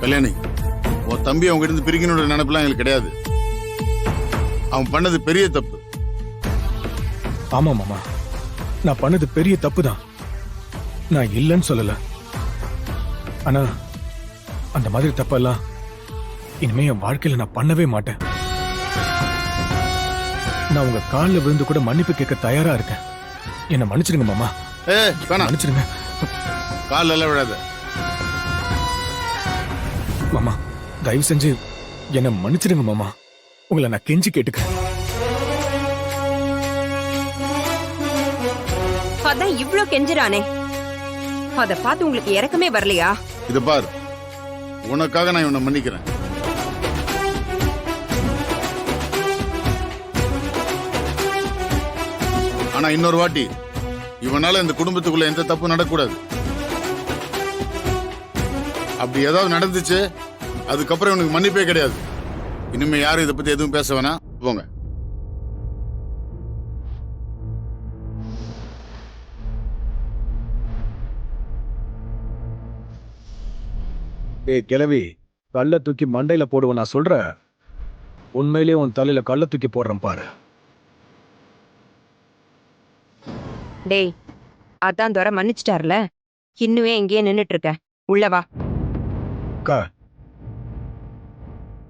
கல்யாணி, உன் தம்பி அவங்க இருந்து பிரிக்கணுன்ற நினைப்புலாம் எங்களுக்கு கிடையாது. அவன் பண்ணது பெரிய தப்பு. ஆமா மாமா, நான் பண்ணது பெரிய தப்பு தான். நான் இல்லைன்னு சொல்லல. ஆனா அந்த மாதிரி தப்பெல்லாம் இனிமே என் வாழ்க்கையில நான் பண்ணவே மாட்டேன். நான் உங்க காலில் விழுந்து கூட மன்னிப்பு கேட்க தயாரா இருக்கேன். என்ன மன்னிச்சிடுங்க மாமா. மன்னிச்சிடுங்க. கால் எல்லாம் விடாத மாமா, தயவு செஞ்சு என்ன மன்னிச்சிடுங்க மாமா. உங்களை நான் கெஞ்சி கேட்டுக்கிறேன். அதான் இவ்ளோ கெஞ்சுறானே, அத பார்த்து உங்களுக்கு இறக்கமே வரலையா? இது பாரு, உனக்காக நான் இவனை மன்னிக்கிறேன். ஆனா இன்னொரு வாட்டி இவனால இந்த குடும்பத்துக்குள்ள எந்த தப்பு நடக்கூடாது. அப்படி ஏதாவது நடந்துச்சு, அதுக்கப்புறம் இவனுக்கு மன்னிப்பே கிடையாது. இனிமே யாரும் இதை பத்தி எதுவும் பேச வேணாம், போங்க. ஏய் கிழவி, கல்ல தூக்கி மண்டையில போடுவேன் நான் சொல்ற. உண்மையிலேயே உன் தலையில கல்ல தூக்கி போடுறேன் பாரு. டேய், அதான் துரை மன்னிச்சிட்டாருல, இன்னுமே எங்கேயே நின்னுட்டு இருக்க? உள்ள வா.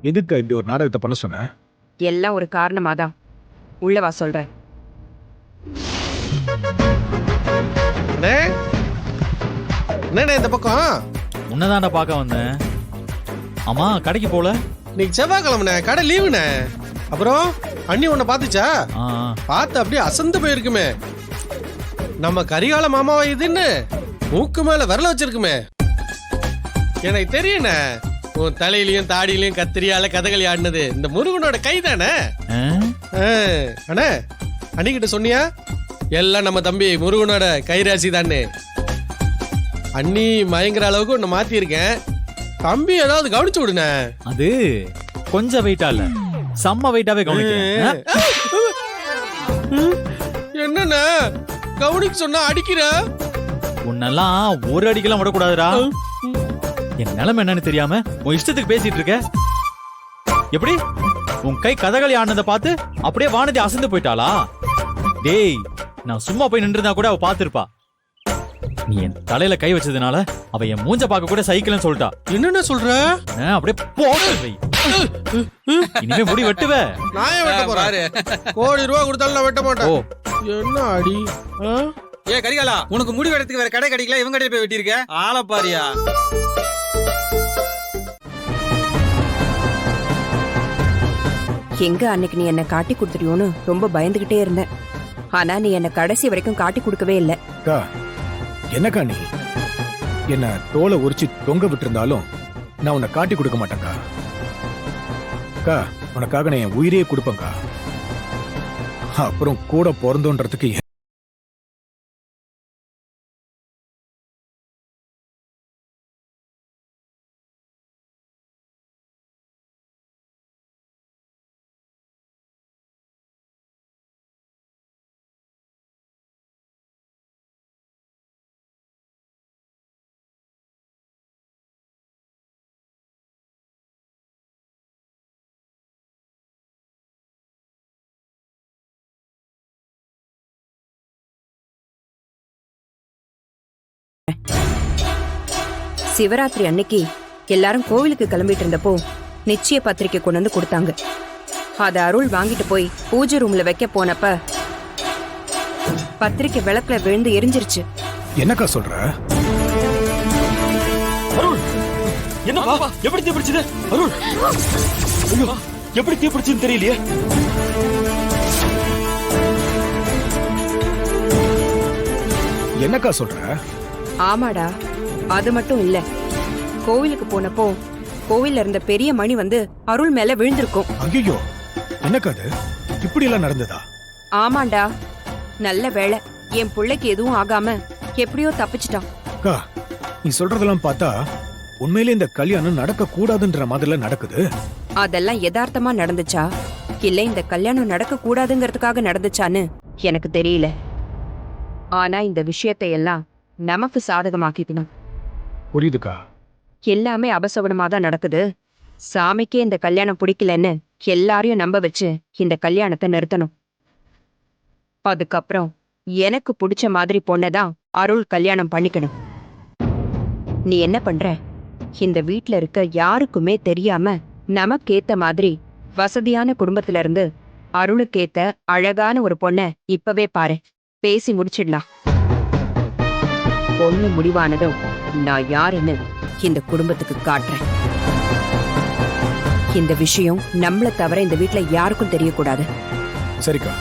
எதுக்கு இப்படி ஒரு நாடகத்தை பண்ண சொன்ன? எல்லாம் ஒரு காரணமாதான். உள்ள வா சொல்றேன். என்ன இந்த பக்கம்? உன்னதான்டா பார்க்க வந்தேன். ஆமா, கடைக்கு போல? இன்னைக்கு செவ்வாய்க்கிழமை, கடை லீவுண்ணே. அப்புறம் அண்ணி உன்னை பாத்துச்சா? பார்த்து அப்படியே அசந்து போயிருக்குமே. நம்ம கரிகால மாமாவா இதுன்னு மூக்கு மேல விரல வச்சிருக்குமே. எனக்கு தெரியுண்ணே, உன் தலையிலயும் தாடியிலயும் கத்திரியால கதகளி ஆடினது இந்த முருகனோட கை தானே. அண்ணே, அண்ணிக்கிட்ட சொன்னியா? எல்லாம் நம்ம தம்பி முருகனோட கைராசி தானே. அண்ணி மயங்கிற அளவுக்கு உன்னை மாத்திருக்கேன். தம்பி ஏதாவது கவனிச்சு விடுன. அது கொஞ்சம் வெயிட்டா இல்ல, செம்ம வெயிட்டாவே கவனிக்கிறேன். என்னண்ணா கவனிக்க சொன்னா அடிக்கிற? உன்னெல்லாம் ஒரு அடிக்கெல்லாம் விடக்கூடாதுடா. என் நிலைமை என்னன்னு தெரியாம உன் இஷ்டத்துக்கு பேசிட்டு இருக்க. எப்படி உன் கை கதகளி ஆனதை பார்த்து அப்படியே வானதி அசந்து போயிட்டாளா? டேய், நான் சும்மா போய் நின்றுதா கூட அவ பாத்துருப்பா. நீ என் தலையில கை வச்சதுனால அவ என் மூஞ்ச பார்க்க கூட சைக்கிள்னு சொல்லிட்டா. என்னென்ன சொல்ற? அப்படியே போக இனிமே முடி வெட்டுவ. நான் ஏன் வெட்ட போறேன்? கோடி ரூபா கொடுத்தாலும் நான் வெட்ட மாட்டேன். என்ன அடி? ஏ கரிகாலா, உனக்கு முடி வெட்டத்துக்கு வேற கடை கிடைக்கல, இவங்க கடையில போய் வெட்டியிருக்க. ஆள பாரியா? எங்க அன்னைக்கு நீ என்ன காட்டி கொடுத்துட்டியோன்னு ரொம்ப பயந்துகிட்டே இருந்தேன். ஆனா நீ என்ன கடைசி வரைக்கும் காட்டி கொடுக்கவே இல்லை. என்னக்கா நீ என்ன தோலை உரிச்சு தொங்க விட்டுருந்தாலும் நான் உன்னை காட்டி கொடுக்க மாட்டேன்க்கா. உனக்காக நான் என் உயிரையே கொடுப்பேன்க்கா. அப்புறம் கூட பிறந்தோன்றதுக்கு சிவராத்திரி அன்னைக்கு எல்லாரும் கோவிலுக்கு கிளம்பிட்டு இருந்தப்போ நிச்சய பத்திரிக்கை கொண்டு வந்து கொடுத்தாங்க. அத அருள் வாங்கிட்டு போய் பூஜை ரூம்ல வைக்க போனப்ப பத்திரிக்கை விளக்குல விழுந்து எரிஞ்சிருச்சு. என்னக்கா சொல்ற? அருள், என்னப்பா எப்படி தீப்பிடிச்சது? அருள், ஐயோ, எப்படி தீப்பிடிச்சுன்னு தெரியலையே. என்னக்கா சொல்ற? ஆமாடா, அது மட்டும் இல்ல, கோவிலுக்கு போனப்போ கோவில்ல இருந்த பெரிய மணி வந்து அருள் மேல விழுந்திருக்கும். ஐயோ, என்னக்கா அது? இப்படி எல்லாம் நடந்ததா? ஆமாண்டா, நல்ல வேளை என் பிள்ளைக்கு எதுவும் ஆகாம எப்படியோ தப்பிச்சிட்டான். நீ சொல்றதெல்லாம் பார்த்தா உண்மையிலே இந்த கல்யாணம் நடக்க கூடாதுன்ற மாதிரில நடக்குது. அதெல்லாம் யதார்த்தமா நடந்துச்சா இல்ல இந்த கல்யாணம் நடக்க கூடாதுங்கிறதுக்காக நடந்துச்சான்னு எனக்கு தெரியல. ஆனா இந்த விஷயத்தை எல்லாம் நமக்கு சாதகமாக்கிக்கணும். புரியுதுக்கா. எல்லாமே அபசகுனமா தான் நடக்குது. சாமிக்கே இந்த கல்யாணம் பிடிக்கலன்னு எல்லாரையும் நம்ப வச்சு இந்த கல்யாணத்தை நிறுத்தணும். அதுக்கப்புறம் எனக்கு பிடிச்ச மாதிரி பொண்ணதான் அருள் கல்யாணம் பண்ணிக்கணும். நீ என்ன பண்ற? இந்த வீட்ல இருக்க யாருக்குமே தெரியாம நமக்கேத்த மாதிரி வசதியான குடும்பத்துல இருந்து அருளுக்கேத்த அழகான ஒரு பொண்ண இப்பவே பாரு. பேசி முடிச்சிடலாம். பொண்ணு முடிவானதும் நான் யாருன்னு இந்த குடும்பத்துக்கு காட்டுறேன். இந்த விஷயம் நம்மள தவிர இந்த வீட்ல யாருக்கும் தெரியக்கூடாது. சரிக்கா.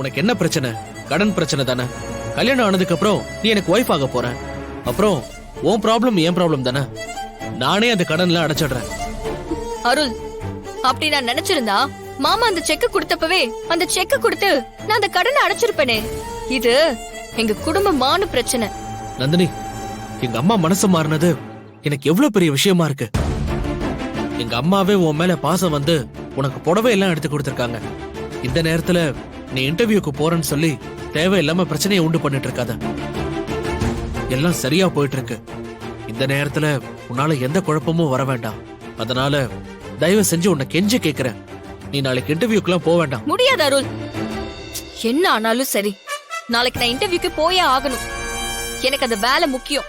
உனக்கு என்ன பிரச்சனை? கடன் பிரச்சனை தானே? கல்யாணம் ஆனதுக்கு அப்புறம் நீ எனக்கு ஒய்ஃப் ஆக போற. அப்புறம் உன் ப்ராப்ளம் என் ப்ராப்ளம் தானே? நானே அந்த கடன்ல அடைச்சிடுறேன். அருள், அப்படி நான் நினைச்சிருந்தா மாமா அந்த செக் கொடுத்தப்பவே அந்த செக் கொடுத்து நான் அந்த கடனை அடைச்சிருப்பேனே. இது எங்க குடும்பமான பிரச்சனை. நந்தினி, எங்க அம்மா மனசு மாறினது எனக்கு எவ்வளவு பெரிய விஷயமா இருக்கு. எங்க அம்மாவே உன் மேல பாசம் வந்து உனக்கு புடவை எல்லாம் எடுத்து கொடுத்திருக்காங்க. இந்த நேரத்துல நீ இன்டர்வியூக்கு போறேன்னு சொல்லி தேவையில்லாம பிரச்சனையை உண்டு பண்ணிட்டு இருக்காத. எல்லாம் சரியா போயிட்டு இருக்கு. இந்த நேரத்துல உன்னால எந்த குழப்பமும் வர வேண்டாம். அதனால தயவு செஞ்சு உன்னை கெஞ்சி கேக்குறேன், நீ நாளைக்கு இன்டர்வியூக்குலாம் போக வேண்டாம். முடியாது அருள். என்ன ஆனாலும் சரி, நாளைக்கு நான் இன்டர்வியூக்கு போயே ஆகணும். எனக்கு அந்த வேலை முக்கியம்.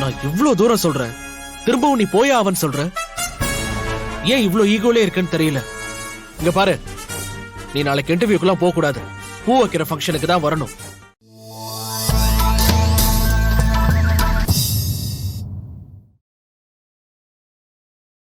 நான் இவ்ளோ தூரம் சொல்றேன், திரும்பவும் நீ போயே ஆவன்னு சொல்ற. ஏன் இவ்ளோ ஈகோலே இருக்குன்னு தெரியல. இங்க பாரு, நீ நாளைக்கு இன்டர்வியூக்குலாம் போக கூடாது. பூ வைக்கிற ஃபங்க்ஷனுக்கு தான் வரணும்.